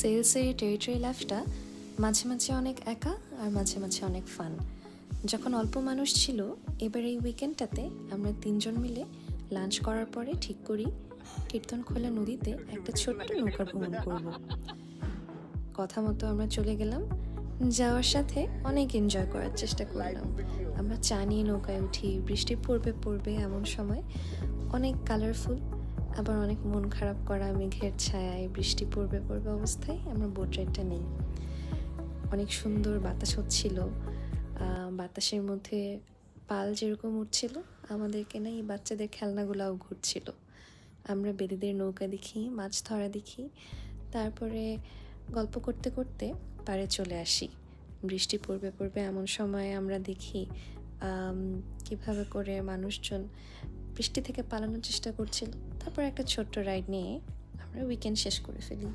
সেলসের territory লাইফটা মাঝে মাঝে অনেক একা আর মাঝে মাঝে অনেক ফান। যখন অল্প মানুষ ছিল, এবার এই উইকেন্ডটাতে আমরা তিনজন মিলে লাঞ্চ করার পরে ঠিক করি কীর্তনখোলা নদীতে একটা ছোট্ট নৌকা ভ্রমণ করব। কথা মতো আমরা চলে গেলাম। যাওয়ার সাথে অনেক এনজয় করার চেষ্টা করলাম। আমরা চা নিয়ে নৌকায় উঠি, বৃষ্টি পড়বে পড়বে এমন সময় অনেক কালারফুল, আবার অনেক মন খারাপ করা মেঘের ছায়ায় বৃষ্টি পড়বে পড়বে অবস্থায় আমরা বোট রাইডটা নিই। অনেক সুন্দর বাতাস হচ্ছিল, বাতাসের মধ্যে পাল যেরকম উঠছিল, আমাদেরকে না এই বাচ্চাদের খেলনাগুলাও ঘুরছিল। আমরা বেদিদের নৌকা দেখি, মাছ ধরা দেখি, তারপরে গল্প করতে করতে পাড়ে চলে আসি। বৃষ্টি পড়বে পড়বে এমন সময় আমরা দেখি কিভাবে করে মানুষজন বৃষ্টি থেকে পালানোর চেষ্টা করছিল। তারপর একটা ছোট্ট রাইড নিয়ে আমরা উইকেন্ড শেষ করে ফেলি।